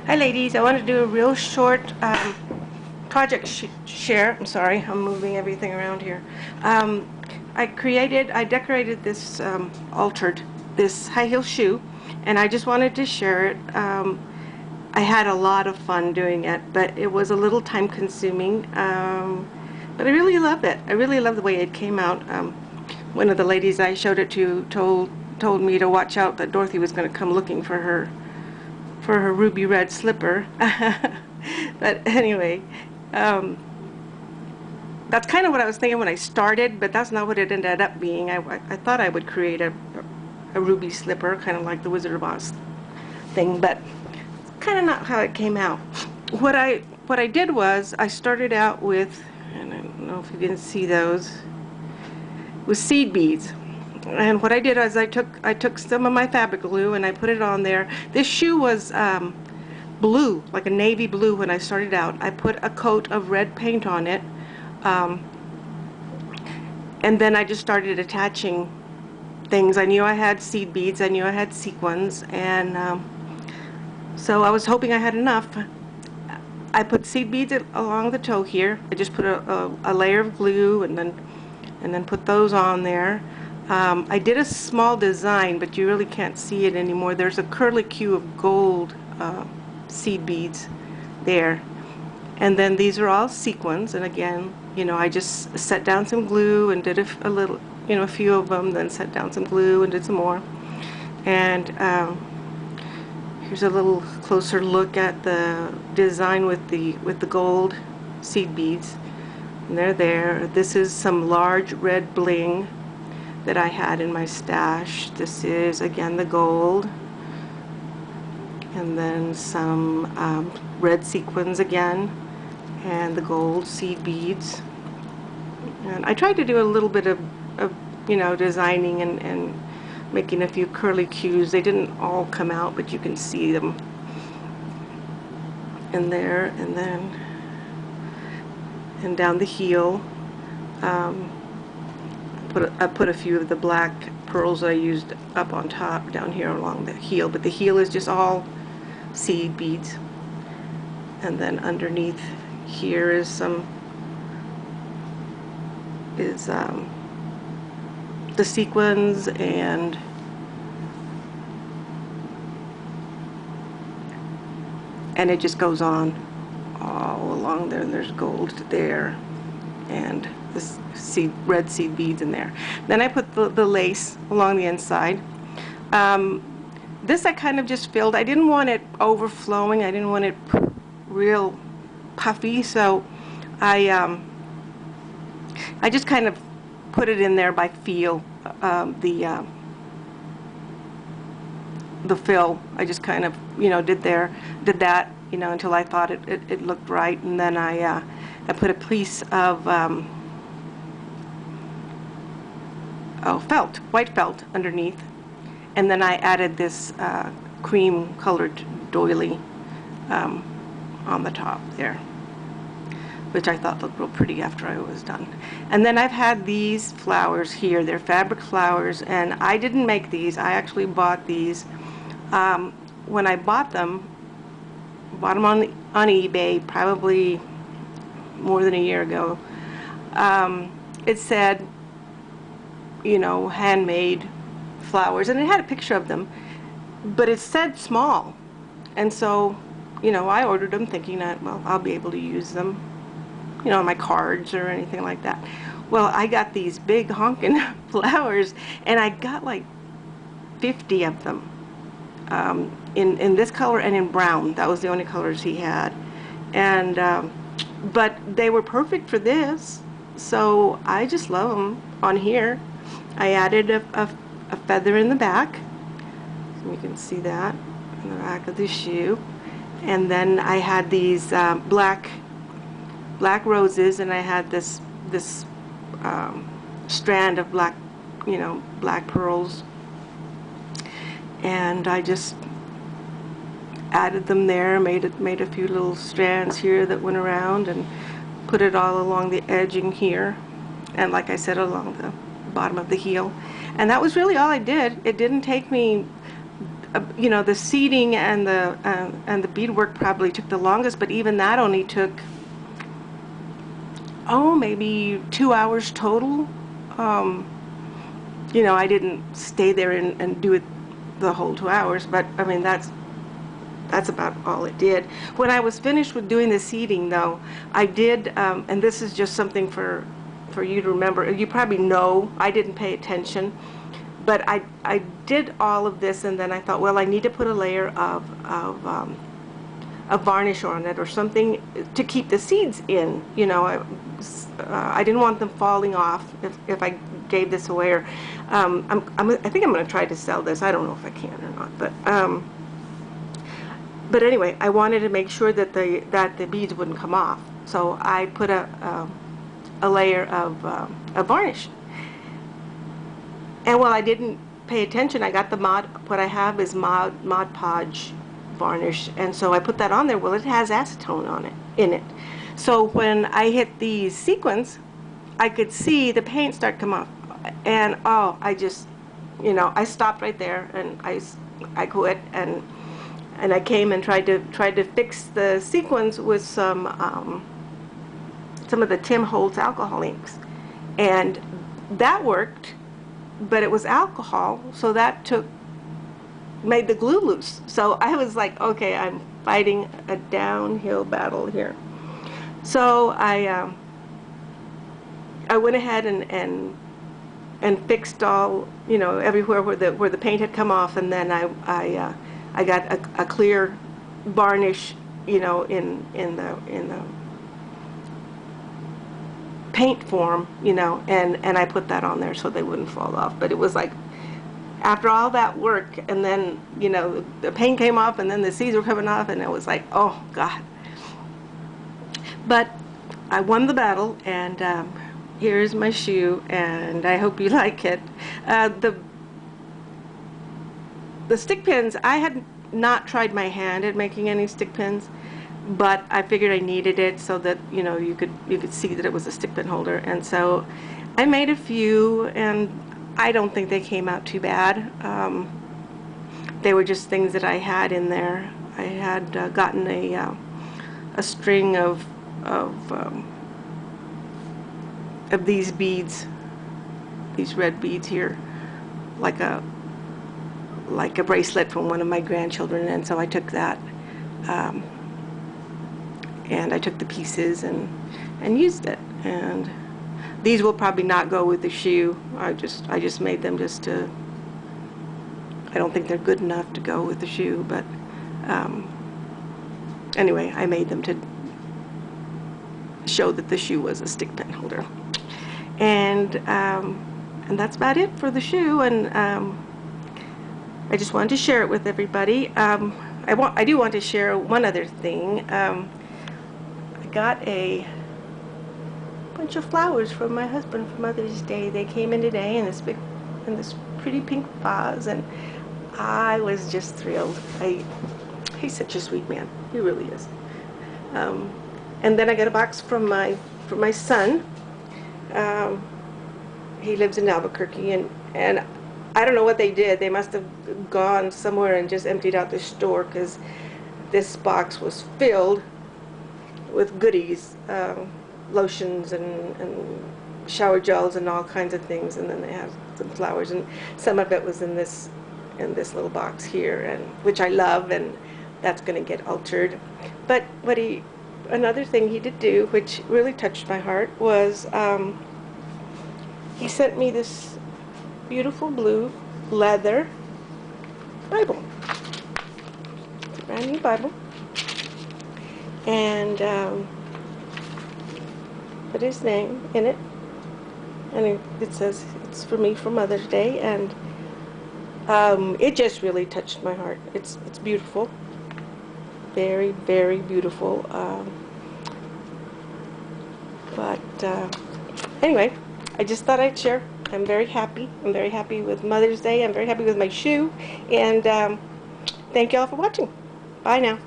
Hi ladies, I want to do a real short project share. I'm sorry, I'm moving everything around here. I decorated this, altered this high heel shoe, and I just wanted to share it. I had a lot of fun doing it, but it was a little time consuming. But I really loved it. I really love the way it came out. One of the ladies I showed it to told me to watch out that Dorothy was going to come looking for her ruby red slipper. But anyway, um, that's kind of what I was thinking when I started, but that's not what it ended up being. I thought I would create a ruby slipper, kind of like the Wizard of Oz thing, but it's kind of not how it came out. What I did was I started out with, and I don't know if you can see those, with seed beads. And what I did was I took some of my fabric glue and I put it on there. This shoe was blue, like a navy blue when I started out. I put a coat of red paint on it, and then I just started attaching things. I knew I had seed beads, I knew I had sequins, and so I was hoping I had enough. I put seed beads along the toe here. I just put a layer of glue and then put those on there. I did a small design, but you really can't see it anymore. There's a curlicue of gold seed beads there. And then these are all sequins, and again, I just set down some glue and did a little, a few of them, then set down some glue and did some more. And here's a little closer look at the design with the gold seed beads. And they're there. This is some large red bling that I had in my stash. This is again the gold, and then some red sequins again, and the gold seed beads. And I tried to do a little bit of designing and making a few curly cues. They didn't all come out, but you can see them in there. And then down the heel, I put a few of the black pearls I used up on top down here along the heel, but the heel is just all seed beads. And then underneath here is the sequins, and it just goes on all along there. And there's gold there, and this red seed beads in there. Then I put the lace along the inside. This I kind of just filled. I didn't want it overflowing. I didn't want it real puffy, so I just kind of put it in there by feel. The fill, I just kind of did that until I thought it looked right, and then I put a piece of white felt underneath, and then I added this cream colored doily on the top there, which I thought looked real pretty after I was done. And then I've had these flowers here. They're fabric flowers, and I didn't make these. I actually bought these. When I bought them on eBay, probably more than a year ago. It said, handmade flowers, and it had a picture of them, but it said small, and so I ordered them thinking that, well, I'll be able to use them on my cards or anything like that. Well, I got these big honking flowers, and I got like 50 of them in this color and in brown. That was the only colors he had, and but they were perfect for this, so I just love them on here. I added a feather in the back, so you can see that in the back of the shoe. And then I had these black roses, and I had this strand of black pearls, and I just added them there, made a few little strands here that went around, and put it all along the edging here, and like I said, along the bottom of the heel. And that was really all I did. It didn't take me you know, the seating and the beadwork probably took the longest, but even that only took, oh, maybe 2 hours total. You know, I didn't stay there and do it the whole 2 hours, but I mean, that's about all it did. When I was finished with doing the seating, though, I did, and this is just something for you to remember. You probably know I didn't pay attention, but I did all of this, and then I thought, well, I need to put a layer of varnish on it or something to keep the seeds in. You know, I didn't want them falling off if I gave this away. Or I think I'm going to try to sell this. I don't know if I can or not, but anyway, I wanted to make sure that the beads wouldn't come off, so I put a layer of varnish. And while I didn't pay attention, I got the what I have is Mod Podge varnish, and so I put that on there. Well, it has acetone in it. So when I hit these sequins, I could see the paint start to come off, and oh, I just, you know, I stopped right there, and I quit, and I came and tried to fix the sequins with some of the Tim Holtz alcohol inks, and that worked, but it was alcohol, so that made the glue loose. So I was like, okay, I'm fighting a downhill battle here. So I went ahead and fixed all, you know, everywhere where the paint had come off, and then I got a clear varnish, you know, in the paint form, you know, and I put that on there so they wouldn't fall off. But it was like, after all that work, and then, you know, the paint came off, and then the seeds were coming off, and it was like, oh God. But I won the battle, and here's my shoe, and I hope you like it. The stick pins, I had not tried my hand at making any stick pins, but I figured I needed it so that, you know, you could see that it was a stick pin holder. And so I made a few, and I don't think they came out too bad. They were just things that I had in there. I had gotten a string of these beads, these red beads here, like a bracelet from one of my grandchildren, and so I took that, and I took the pieces and used it. And these will probably not go with the shoe. I just made them just to, I don't think they're good enough to go with the shoe, but anyway, I made them to show that the shoe was a stick pin holder. And that's about it for the shoe, and I just wanted to share it with everybody. I do want to share one other thing. I got a bunch of flowers from my husband for Mother's Day. They came in today in this pretty pink vase, and I was just thrilled. He's such a sweet man. He really is. And then I got a box from my son. He lives in Albuquerque, and I don't know what they did. They must have gone somewhere and just emptied out the store, because this box was filled with goodies, lotions and shower gels and all kinds of things, and then they have some flowers, and some of it was in this little box here, and which I love, and that's going to get altered. But another thing he did do, which really touched my heart, was he sent me this beautiful blue leather Bible. It's a brand new Bible, and put his name in it, and it says it's for me for Mother's Day, and it just really touched my heart. It's beautiful, very, very beautiful. But anyway, I just thought I'd share. I'm very happy. I'm very happy with Mother's Day. I'm very happy with my shoe. And thank you all for watching. Bye now.